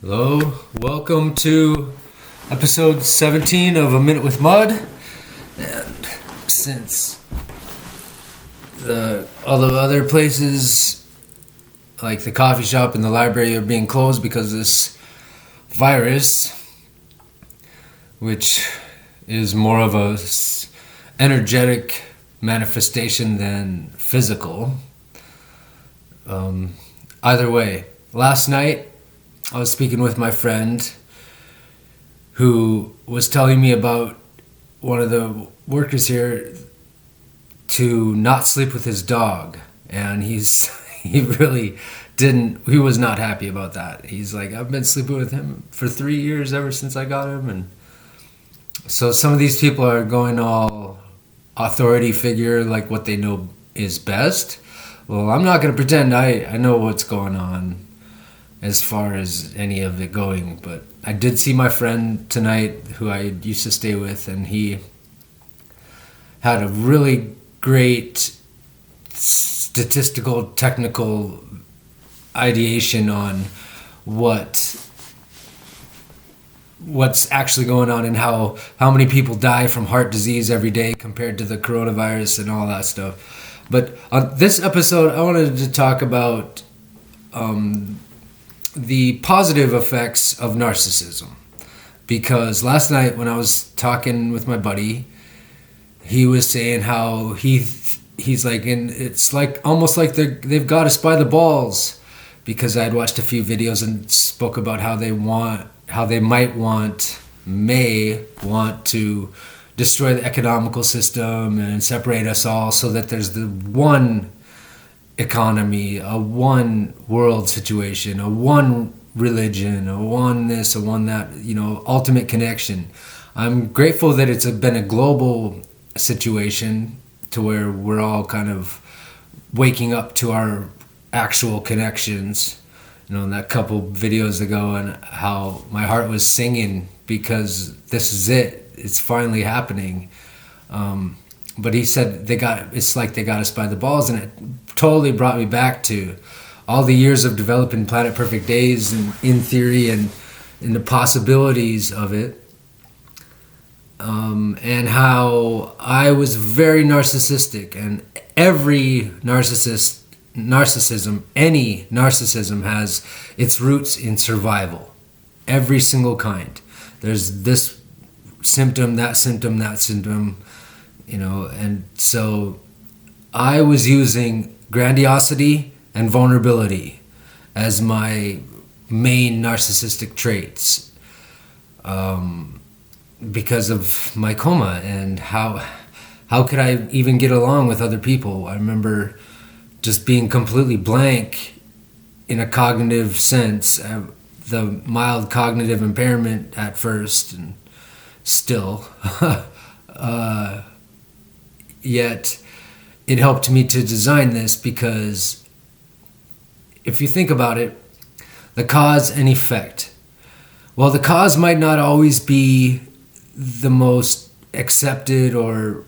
Hello, welcome to episode 17 of A Minute with Mud. And since all the other places, like the coffee shop and the library, are being closed because of this virus, which is more of a energetic manifestation than physical. Either way, last night I was speaking with my friend who was telling me about one of the workers here to not sleep with his dog, and he was not happy about that. He's like, I've been sleeping with him for 3 years ever since I got him. And so some of these people are going all authority figure, like what they know is best. Well, I'm not going to pretend I know what's going on as far as any of it going, but I did see my friend tonight who I used to stay with, and he had a really great statistical technical ideation on what's actually going on and how many people die from heart disease every day compared to the coronavirus and all that stuff. But on this episode I wanted to talk about the positive effects of narcissism, because last night when I was talking with my buddy, he was saying how he's like, and it's like almost like they've got us by the balls, because I'd watched a few videos and spoke about how they may want to destroy the economical system and separate us all so that there's the one economy, a one world situation, a one religion, a one this, a one that, ultimate connection. I'm grateful that it's been a global situation to where we're all kind of waking up to our actual connections. That couple videos ago, and how my heart was singing because this is it. It's finally happening. But he said it's like they got us by the balls, and it totally brought me back to all the years of developing Planet Perfect Days and in theory and in the possibilities of it. And how I was very narcissistic, and every any narcissism has its roots in survival. Every single kind. There's this symptom, that symptom, that symptom, and so I was using grandiosity and vulnerability as my main narcissistic traits, because of my coma, and how could I even get along with other people? I remember just being completely blank in a cognitive sense, the mild cognitive impairment at first, and still yet it helped me to design this, because if you think about it, the cause and effect. Well, the cause might not always be the most accepted or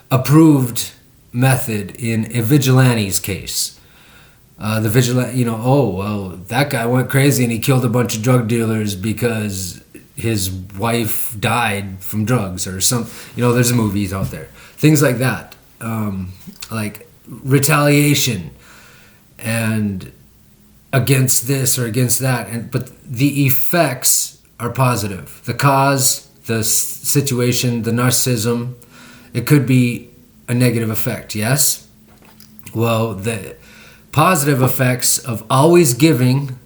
approved method in a vigilante's case. The vigilante, that guy went crazy and he killed a bunch of drug dealers because his wife died from drugs, or some, there's movies out there, things like that, like retaliation and against this or against that, but the effects are positive. The cause, the situation, the narcissism, it could be a negative effect, yes? Well, the positive effects of always giving,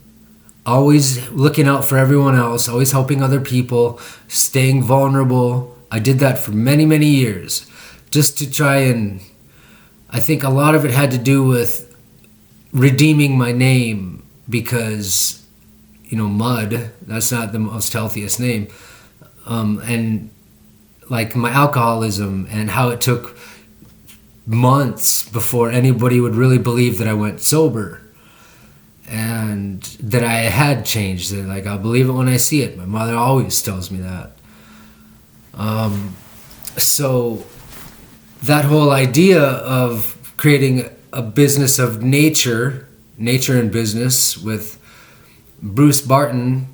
always looking out for everyone else, always helping other people, staying vulnerable. I did that for many, many years, just to try, and I think a lot of it had to do with redeeming my name, because, Mud, that's not the most healthiest name. And like my alcoholism, and how it took months before anybody would really believe that I went sober and that I had changed. They're like, I'll believe it when I see it. My mother always tells me that. So that whole idea of creating a business of nature and business with Bruce Barton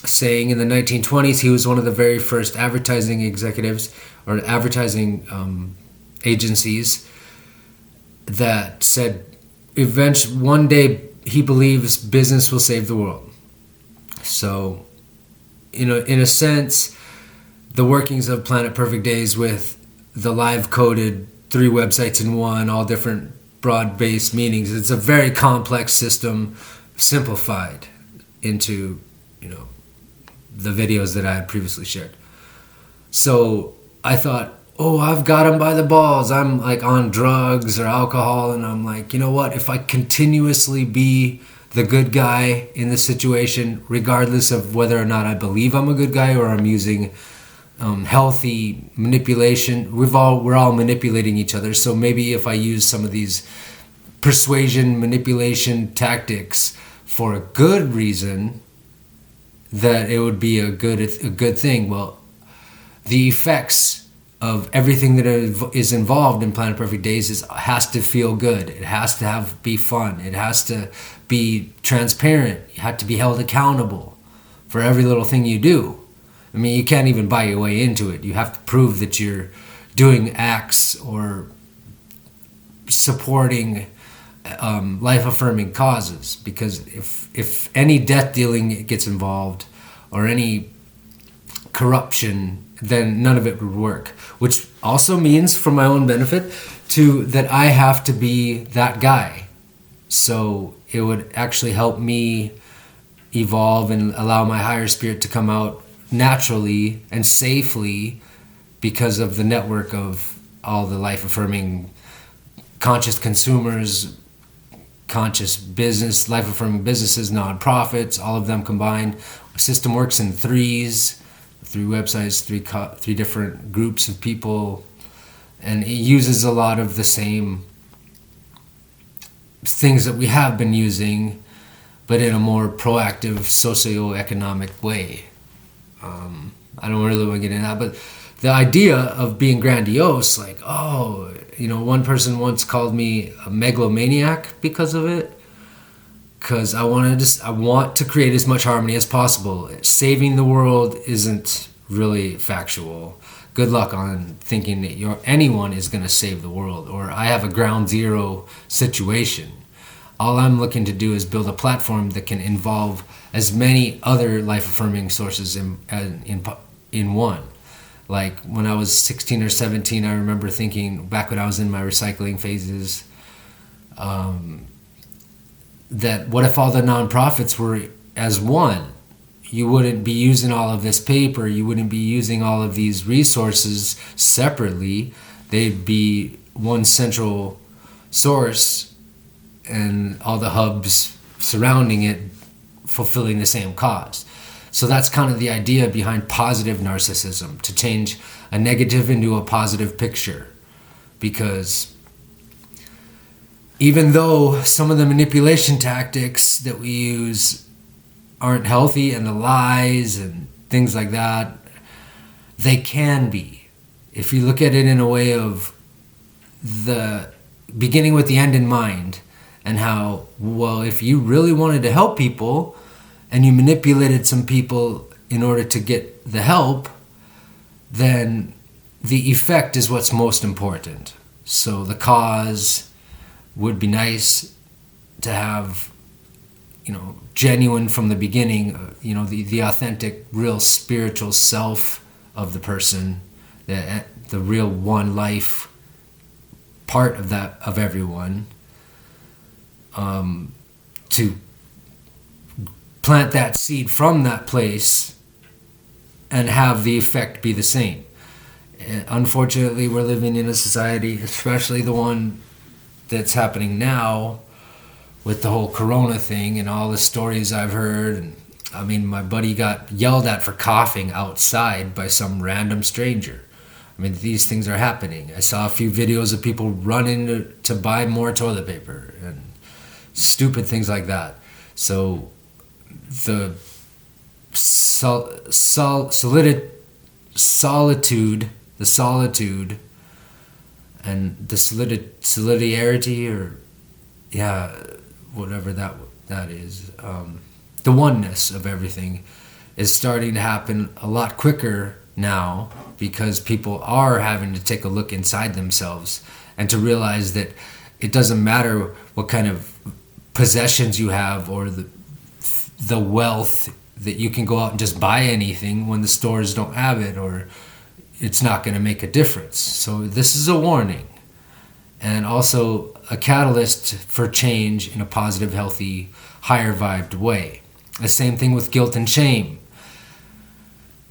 saying in the 1920s, he was one of the very first advertising executives or advertising agencies that said eventually one day he believes business will save the world. So, in a sense, the workings of Planet Perfect Days with the live coded 3 websites in one, all different broad-based meanings. It's a very complex system simplified into, the videos that I had previously shared. So I thought, I've got him by the balls. I'm like on drugs or alcohol, and I'm like, you know what? If I continuously be the good guy in the situation, regardless of whether or not I believe I'm a good guy or I'm using healthy manipulation, we're all manipulating each other. So maybe if I use some of these persuasion, manipulation tactics for a good reason, that it would be a good thing. Well, the effects of everything that is involved in Planet Perfect Days has to feel good. It has to be fun. It has to be transparent. You have to be held accountable for every little thing you do. I mean, you can't even buy your way into it. You have to prove that you're doing acts or supporting life-affirming causes, because if any death dealing gets involved or any corruption, then none of it would work. Which also means, for my own benefit, that I have to be that guy. So it would actually help me evolve and allow my higher spirit to come out naturally and safely because of the network of all the life-affirming conscious consumers, conscious business, life-affirming businesses, non-profits, all of them combined. Our system works in 3s, 3 websites, 3 different groups of people, and it uses a lot of the same things that we have been using, but in a more proactive socioeconomic way. I don't really want to get into that, but the idea of being grandiose, like, one person once called me a megalomaniac because of it, because I want to create as much harmony as possible. Saving the world isn't really factual. Good luck on thinking that anyone is going to save the world, or I have a ground zero situation. All I'm looking to do is build a platform that can involve as many other life-affirming sources in one. Like when I was 16 or 17, I remember thinking, back when I was in my recycling phases, that what if all the nonprofits were as one? You wouldn't be using all of this paper. You wouldn't be using all of these resources separately. They'd be one central source and all the hubs surrounding it fulfilling the same cause. So that's kind of the idea behind positive narcissism, to change a negative into a positive picture. Because even though some of the manipulation tactics that we use aren't healthy, and the lies and things like that, they can be. If you look at it in a way of the beginning with the end in mind, and how, well, if you really wanted to help people and you manipulated some people in order to get the help, then the effect is what's most important. So the cause would be nice to have, genuine from the beginning, the authentic, real spiritual self of the person, the real one life part of everyone, to plant that seed from that place and have the effect be the same. Unfortunately, we're living in a society, especially the one that's happening now with the whole corona thing and all the stories I've heard. And I mean, my buddy got yelled at for coughing outside by some random stranger. I mean, these things are happening. I saw a few videos of people running to buy more toilet paper and stupid things like that. So the solitude and the solidarity, or whatever that is, the oneness of everything is starting to happen a lot quicker now, because people are having to take a look inside themselves and to realize that it doesn't matter what kind of possessions you have or the wealth, that you can go out and just buy anything when the stores don't have it, or it's not going to make a difference. So this is a warning, and also a catalyst for change in a positive, healthy, higher vibed way. The same thing with guilt and shame.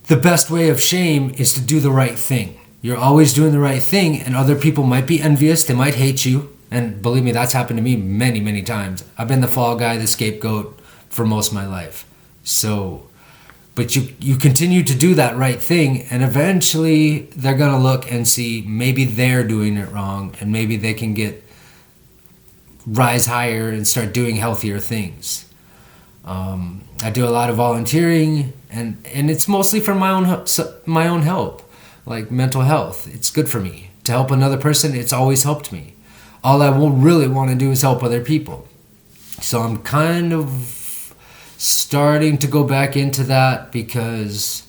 The best way of shame is to do the right thing. You're always doing the right thing, and other people might be envious, they might hate you, and believe me, that's happened to me many, many times. I've been the fall guy, the scapegoat for most of my life. So, but you continue to do that right thing, and eventually they're going to look and see maybe they're doing it wrong, and maybe they can rise higher and start doing healthier things. I do a lot of volunteering, and it's mostly for my own help, like mental health. It's good for me to help another person. It's always helped me. All I will really want to do is help other people. So I'm kind of starting to go back into that, because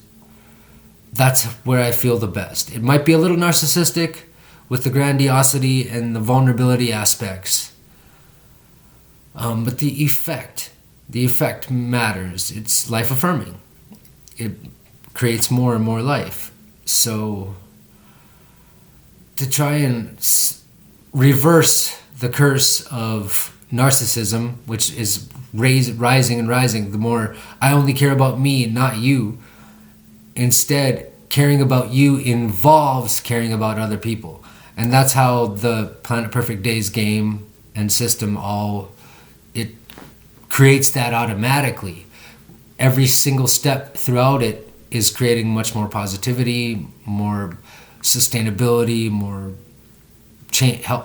that's where I feel the best. It might be a little narcissistic with the grandiosity and the vulnerability aspects, but the effect matters. It's life affirming. It creates more and more life. So to try and reverse the curse of narcissism, which is rising and rising, the more I only care about me, not you. Instead, caring about you involves caring about other people. And that's how the Planet Perfect Days game and system it creates that automatically. Every single step throughout it is creating much more positivity, more sustainability, more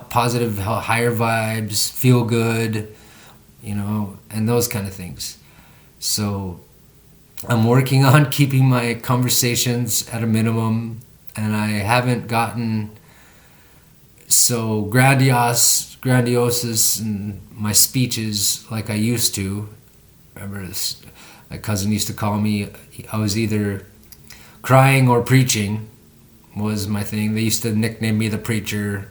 positive, higher vibes, feel good, and those kind of things. So I'm working on keeping my conversations at a minimum, and I haven't gotten so grandiose in my speeches like I used to. Remember this, my cousin used to call me, I was either crying or preaching was my thing. They used to nickname me the preacher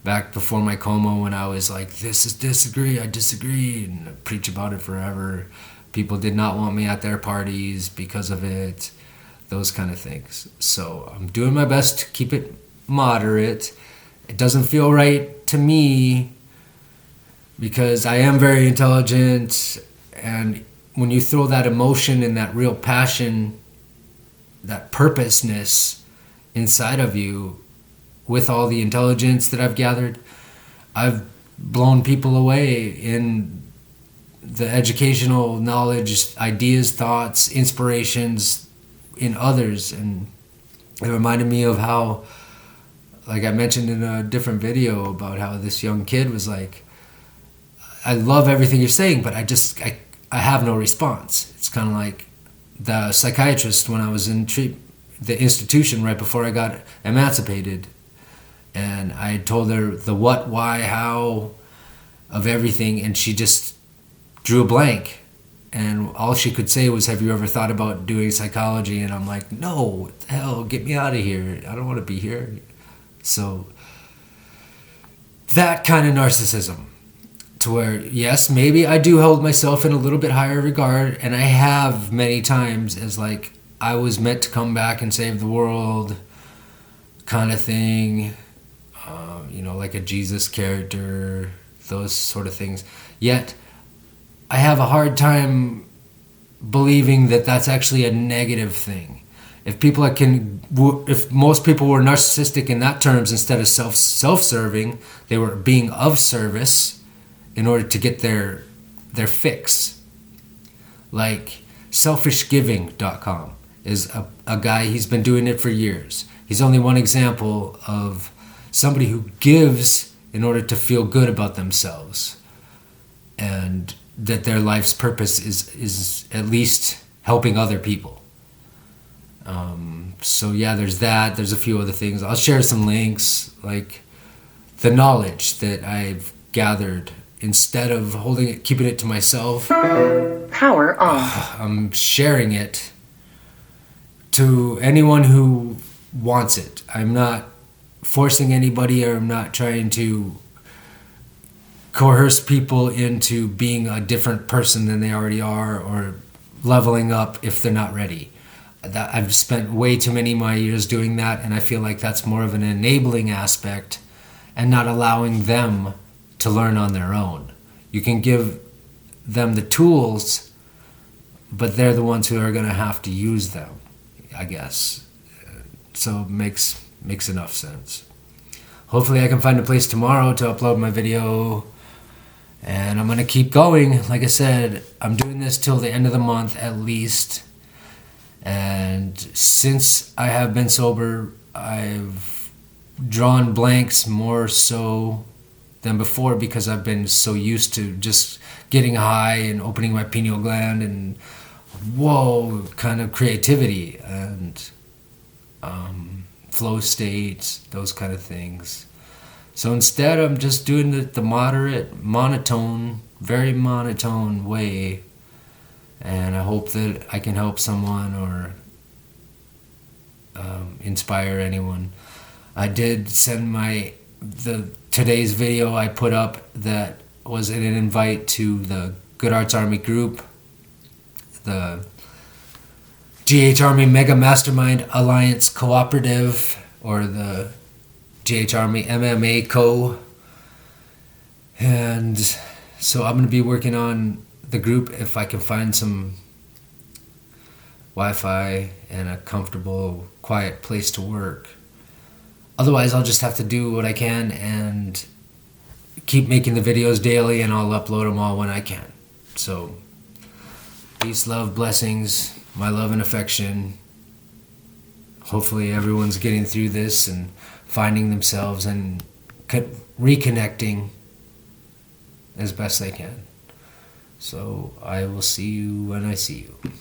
back before my coma, when I was like, this is I disagree, and I preach about it forever. People did not want me at their parties because of it, those kind of things. So I'm doing my best to keep it moderate. It doesn't feel right to me, because I am very intelligent, and when you throw that emotion and that real passion, that purposeness inside of you, with all the intelligence that I've gathered, I've blown people away in the educational knowledge, ideas, thoughts, inspirations in others. And it reminded me of how, like I mentioned in a different video, about how this young kid was like, I love everything you're saying, but I have no response. It's kind of like the psychiatrist when I was in the institution right before I got emancipated. And I told her the what, why, how of everything, and she just drew a blank. And all she could say was, have you ever thought about doing psychology? And I'm like, no, what the hell, get me out of here. I don't want to be here. So that kind of narcissism, to where, yes, maybe I do hold myself in a little bit higher regard, and I have many times, as like, I was meant to come back and save the world kind of thing. Like a Jesus character, those sort of things. Yet, I have a hard time believing that that's actually a negative thing. If most people were narcissistic in that terms, instead of self-serving, they were being of service in order to get their fix. Like selfishgiving.com is a guy, he's been doing it for years. He's only one example of somebody who gives in order to feel good about themselves, and that their life's purpose is at least helping other people. So yeah, there's that. There's a few other things. I'll share some links, like the knowledge that I've gathered instead of keeping it to myself, Power off. I'm sharing it to anyone who wants it. I'm not forcing anybody, or I'm not trying to coerce people into being a different person than they already are, or leveling up if they're not ready. I've spent way too many of my years doing that, and I feel like that's more of an enabling aspect and not allowing them to learn on their own. You can give them the tools, but they're the ones who are going to have to use them, I guess. So it makes enough sense. Hopefully I can find a place tomorrow to upload my video, and I'm going to keep going. Like I said, I'm doing this till the end of the month at least. And since I have been sober, I've drawn blanks more so than before, because I've been so used to just getting high and opening my pineal gland and whoa kind of creativity and flow states, those kind of things. So instead I'm just doing the moderate, monotone, very monotone way, and I hope that I can help someone or inspire anyone. I did send today's video I put up, that was an invite to the Good Arts Army group, the GH Army Mega Mastermind Alliance Cooperative, or the GH Army MMA Co. And so I'm going to be working on the group if I can find some Wi-Fi and a comfortable, quiet place to work. Otherwise, I'll just have to do what I can and keep making the videos daily, and I'll upload them all when I can. So, peace, love, blessings, my love and affection. Hopefully everyone's getting through this and finding themselves and reconnecting as best they can. So I will see you when I see you.